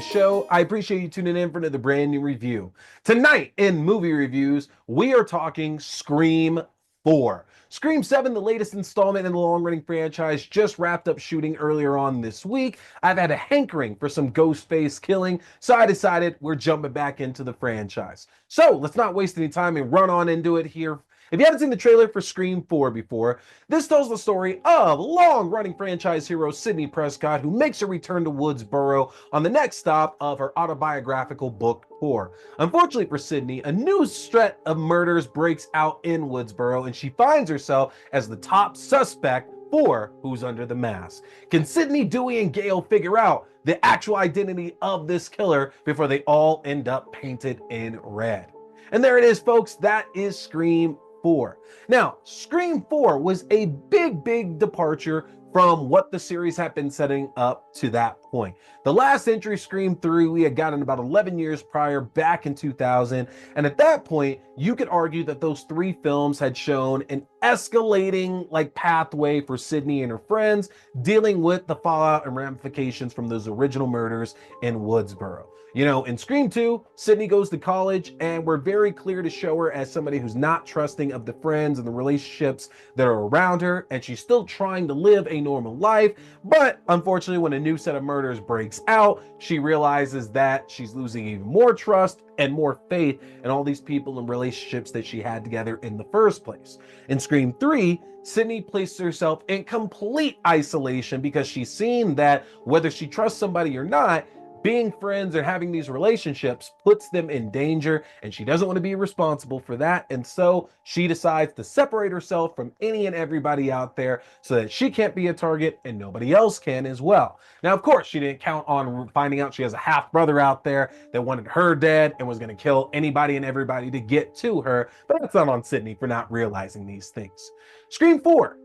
show. I appreciate you tuning in for another brand new review. Tonight in movie reviews, we are talking Scream 4. Scream 7, the latest installment in the long-running franchise, just wrapped up shooting earlier on this week. I've had a hankering for some Ghostface killing, so I decided we're jumping back into the franchise. So let's not waste any time and run on into it here. If you haven't seen the trailer for Scream 4 before, this tells the story of long-running franchise hero Sidney Prescott, who makes her return to Woodsboro on the next stop of her autobiographical book tour. Unfortunately for Sidney, a new threat of murders breaks out in Woodsboro, and she finds herself as the top suspect for Who's Under the Mask. Can Sidney, Dewey, and Gale figure out the actual identity of this killer before they all end up painted in red? And there it is, folks. That is Scream 4. Now, Scream 4 was a big departure from what the series had been setting up to that point. The last entry, Scream 3, we had gotten about 11 years prior, back in 2000. And at that point, you could argue that those three films had shown an escalating pathway for Sidney and her friends dealing with the fallout and ramifications from those original murders in Woodsboro. You know, in Scream 2, Sidney goes to college, and we're very clear to show her as somebody who's not trusting of the friends and the relationships that are around her, and she's still trying to live a normal life. But unfortunately, when a new set of murders breaks out, she realizes that she's losing even more trust and more faith in all these people and relationships that she had together in the first place. In Scream 3, Sidney places herself in complete isolation because she's seen that whether she trusts somebody or not, being friends or having these relationships puts them in danger, and she doesn't want to be responsible for that. And so she decides to separate herself from any and everybody out there so that she can't be a target and nobody else can as well. Now, of course, she didn't count on finding out she has a half brother out there that wanted her dead and was going to kill anybody and everybody to get to her. But that's not on Sidney for not realizing these things. Scream 4.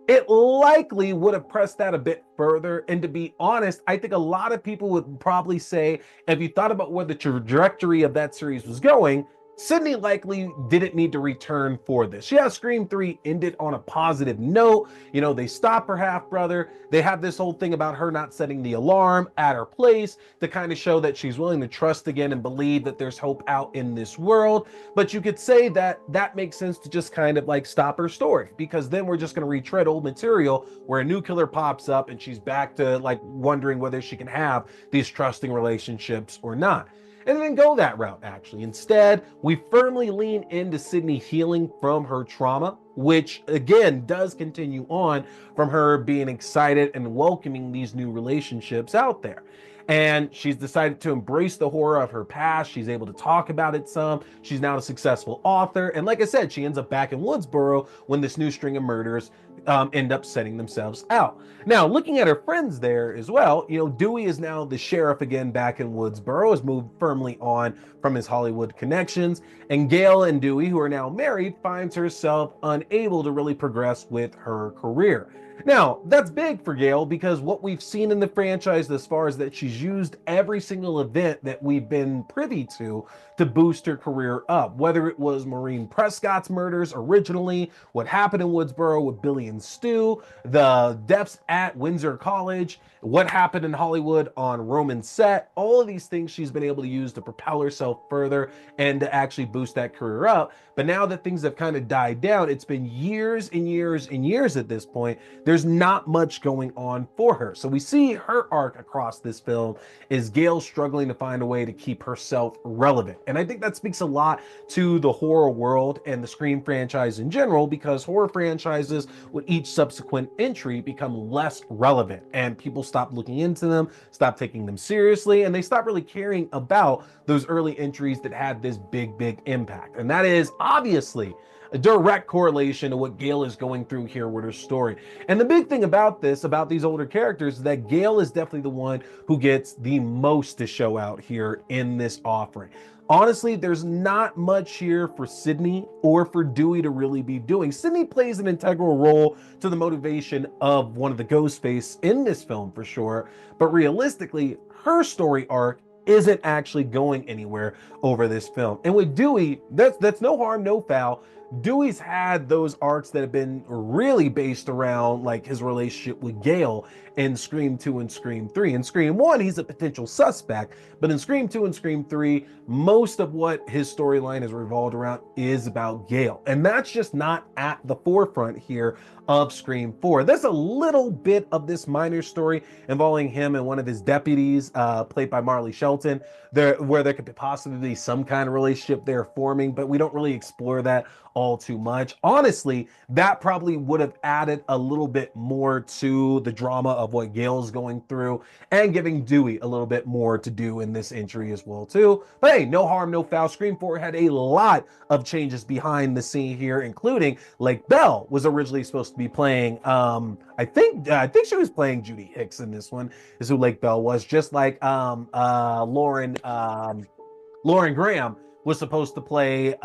It likely would have pressed that a bit further. And to be honest, I think a lot of people would probably say, if you thought about where the trajectory of that series was going, Sidney likely didn't need to return for this. Yeah, Scream 3 ended on a positive note. You know, they stop her half-brother. They have this whole thing about her not setting the alarm at her place to kind of show that she's willing to trust again and believe that there's hope out in this world. But you could say that that makes sense to just kind of stop her story, because then we're just going to retread old material where a new killer pops up and she's back to wondering whether she can have these trusting relationships or not. And then go that route, actually. Instead, we firmly lean into Sidney healing from her trauma, which again does continue on from her being excited and welcoming these new relationships out there. And she's decided to embrace the horror of her past. She's able to talk about it some. She's now a successful author. And like I said, she ends up back in Woodsboro when this new string of murders end up setting themselves out. Now, looking at her friends there as well, you know, Dewey is now the sheriff again back in Woodsboro, has moved firmly on from his Hollywood connections. And Gale and Dewey, who are now married, finds herself unable to really progress with her career. Now, that's big for Gale, because what we've seen in the franchise thus far is that she's used every single event that we've been privy to boost her career up. Whether it was Maureen Prescott's murders originally, what happened in Woodsboro with Billy and Stu, the deaths at Windsor College, what happened in Hollywood on Roman's set, all of these things she's been able to use to propel herself further and to actually boost that career up. But now that things have kind of died down, it's been years and years and years at this point, there's not much going on for her. So we see her arc across this film is Gale struggling to find a way to keep herself relevant. And I think that speaks a lot to the horror world and the Scream franchise in general, because horror franchises with each subsequent entry become less relevant and people stop looking into them, stop taking them seriously, and they stop really caring about those early entries that had this big impact. And that is obviously a direct correlation to what Gale is going through here with her story. And the big thing about this, about these older characters, is that Gale is definitely the one who gets the most to show out here in this offering. Honestly, there's not much here for Sidney or for Dewey to really be doing. Sidney plays an integral role to the motivation of one of the Ghostface in this film for sure, but realistically, her story arc isn't actually going anywhere over this film. And with Dewey, that's no harm, no foul. Dewey's had those arcs that have been really based around like his relationship with Gale in Scream 2 and Scream 3. In Scream 1, he's a potential suspect, but in Scream 2 and Scream 3, most of what his storyline is revolved around is about Gale. And that's just not at the forefront here of Scream 4. There's a little bit of this minor story involving him and one of his deputies, played by Marley Shelton, where there could possibly be some kind of relationship they're forming, but we don't really explore that all too much. Honestly, that probably would have added a little bit more to the drama of what Gale's going through and giving Dewey a little bit more to do in this entry as well too. But hey, no harm, no foul. Scream 4 had a lot of changes behind the scene here, including Lake Bell was originally supposed to be playing, I think she was playing Judy Hicks in this one, is who Lake Bell was, just like Lauren Graham was supposed to play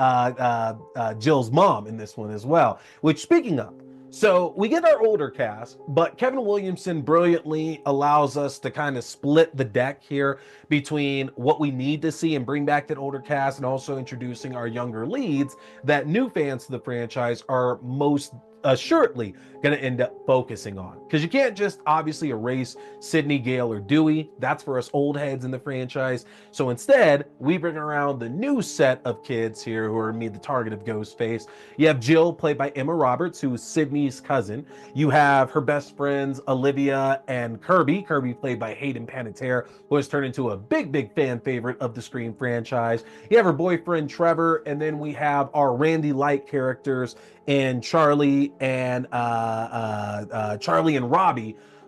Jill's mom in this one as well. Which, speaking of, so we get our older cast, but Kevin Williamson brilliantly allows us to kind of split the deck here between what we need to see and bring back that older cast, and also introducing our younger leads that new fans to the franchise are most assuredly going to end up focusing on. Because you can't just obviously erase Sidney, Gale, or Dewey. That's for us old heads in the franchise. So instead, we bring around the new set of kids here who are the target of Ghostface. You have Jill, played by Emma Roberts, who is Sidney's cousin. You have her best friends, Olivia and Kirby. Kirby, played by Hayden Panettiere, who has turned into a big fan favorite of the Scream franchise. You have her boyfriend, Trevor, and then we have our Randy Light characters and Charlie and Robbie,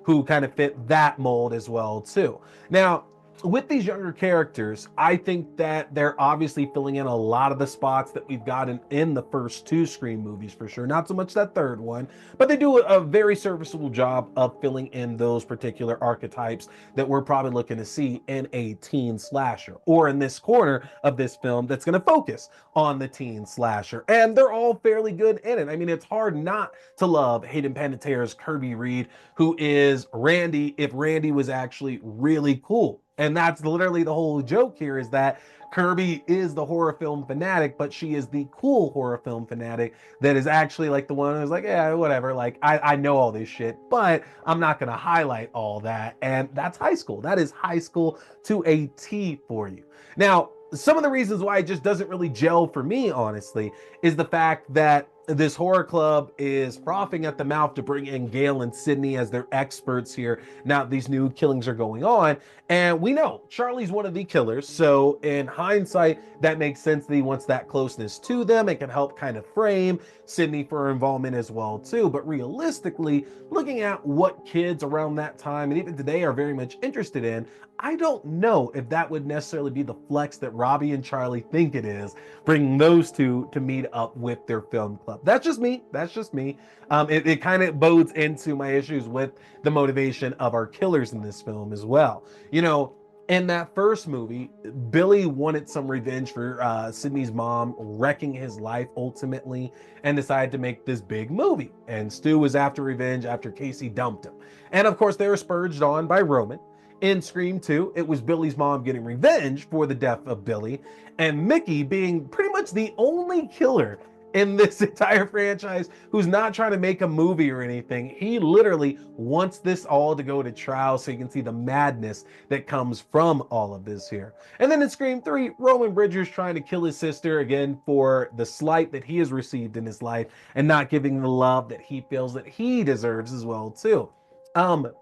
who kind of fit that mold as well too. Now, with these younger characters, I think that they're obviously filling in a lot of the spots that we've gotten in the first two Scream movies for sure. Not so much that third one, but they do a very serviceable job of filling in those particular archetypes that we're probably looking to see in a teen slasher, or in this corner of this film that's going to focus on the teen slasher. And they're all fairly good in it. I mean, it's hard not to love Hayden Panettiere's Kirby Reed, who is Randy if Randy was actually really cool. And that's literally the whole joke here, is that Kirby is the horror film fanatic, but she is the cool horror film fanatic that is actually like the one who's like, yeah, whatever. Like, I know all this shit, but I'm not going to highlight all that. And that's high school. That is high school to a T for you. Now, some of the reasons why it just doesn't really gel for me, honestly, is the fact that this horror club is frothing at the mouth to bring in Gale and Sidney as their experts here. Now these new killings are going on, and we know Charlie's one of the killers. So in hindsight, that makes sense that he wants that closeness to them. It can help kind of frame Sidney for her involvement as well too. But realistically, looking at what kids around that time and even today are very much interested in, I don't know if that would necessarily be the flex that Robbie and Charlie think it is, bringing those two to meet up with their film club. That's just me. That's just me. It kind of bodes into my issues with the motivation of our killers in this film as well. You know, in that first movie, Billy wanted some revenge for Sidney's mom wrecking his life ultimately, and decided to make this big movie. And Stu was after revenge after Casey dumped him. And of course, they were spurged on by Roman. In Scream 2, it was Billy's mom getting revenge for the death of Billy, and Mickey being pretty much the only killer in this entire franchise who's not trying to make a movie or anything. He literally wants this all to go to trial so you can see the madness that comes from all of this here. And then in Scream 3, Roman Bridger's trying to kill his sister again for the slight that he has received in his life and not giving the love that he feels that he deserves as well too.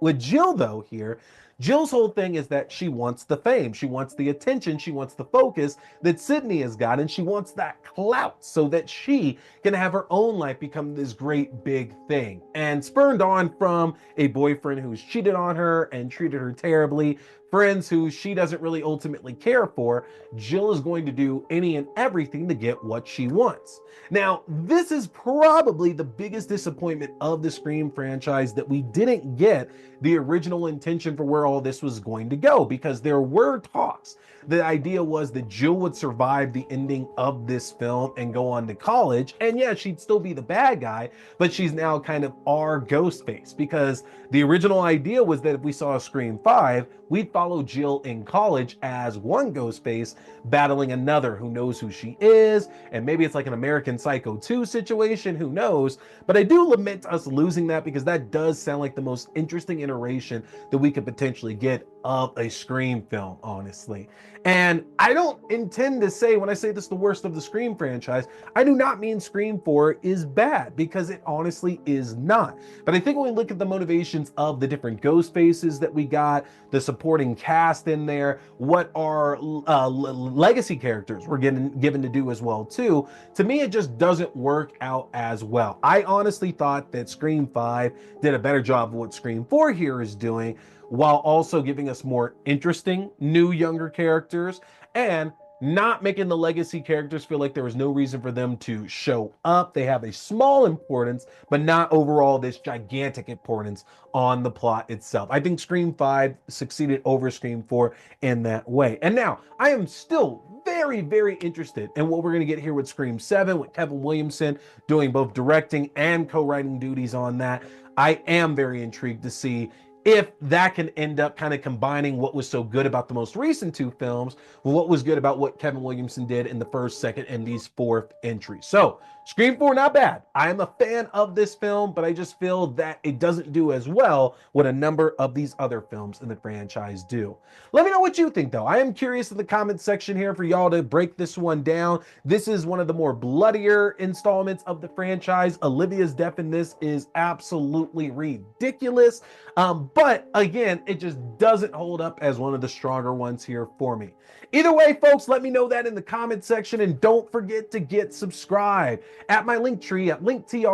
With Jill though here, Jill's whole thing is that she wants the fame, she wants the attention, she wants the focus that Sidney has got, and she wants that clout so that she can have her own life become this great big thing. And spurned on from a boyfriend who's cheated on her and treated her terribly, friends who she doesn't really ultimately care for, Jill is going to do any and everything to get what she wants. Now, this is probably the biggest disappointment of the Scream franchise, that we didn't get the original intention for where all this was going to go, because there were talks the idea was that Jill would survive the ending of this film and go on to college. And yeah, she'd still be the bad guy, but she's now kind of our Ghostface, because the original idea was that if we saw a Scream 5, we'd follow Jill in college as one Ghostface battling another who knows who she is. And maybe it's like an American Psycho 2 situation, who knows? But I do lament us losing that, because that does sound like the most interesting iteration that we could potentially get of a Scream film, honestly. And I don't intend to say, when I say this is the worst of the Scream franchise, I do not mean Scream 4 is bad, because it honestly is not. But I think when we look at the motivations of the different ghost faces that we got, the supporting cast in there, what our legacy characters were given to do as well too, to me it just doesn't work out as well. I honestly thought that Scream 5 did a better job of what Scream 4 here is doing, while also giving us more interesting new younger characters, and not making the legacy characters feel like there was no reason for them to show up. They have a small importance, but not overall this gigantic importance on the plot itself. I think Scream 5 succeeded over Scream 4 in that way. And now I am still very, very interested in what we're going to get here with Scream 7, with Kevin Williamson doing both directing and co-writing duties on that. I am very intrigued to see if that can end up kind of combining what was so good about the most recent two films with what was good about what Kevin Williamson did in the first, second, and these fourth entries. So Scream 4, not bad. I am a fan of this film, but I just feel that it doesn't do as well what a number of these other films in the franchise do. Let me know what you think, though. I am curious in the comment section here for y'all to break this one down. This is one of the more bloodier installments of the franchise. Olivia's death in this is absolutely ridiculous. But again, it just doesn't hold up as one of the stronger ones here for me. Either way, folks, let me know that in the comment section, and don't forget to get subscribed at my link tree at linktr.ee/T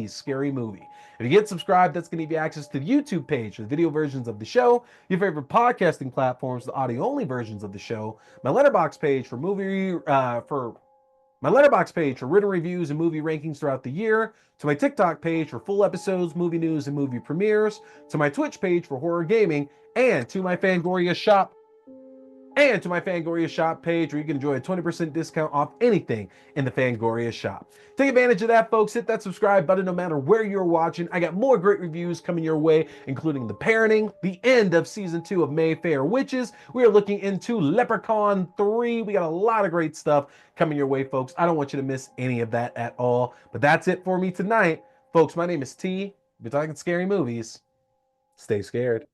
Scary Movie. If you get subscribed, that's going to give you access to the YouTube page for the video versions of the show, your favorite podcasting platforms, the audio-only versions of the show, my Letterboxd page for written reviews and movie rankings throughout the year, to my TikTok page for full episodes, movie news, and movie premieres, to my Twitch page for horror gaming, and to my Fangoria shop page, where you can enjoy a 20% discount off anything in the Fangoria shop. Take advantage of that, folks. Hit that subscribe button no matter where you're watching. I got more great reviews coming your way, including The Parenting, the end of Season 2 of Mayfair Witches. We are looking into Leprechaun 3. We got a lot of great stuff coming your way, folks. I don't want you to miss any of that at all. But that's it for me tonight. Folks, my name is T. If you're talking scary movies, stay scared.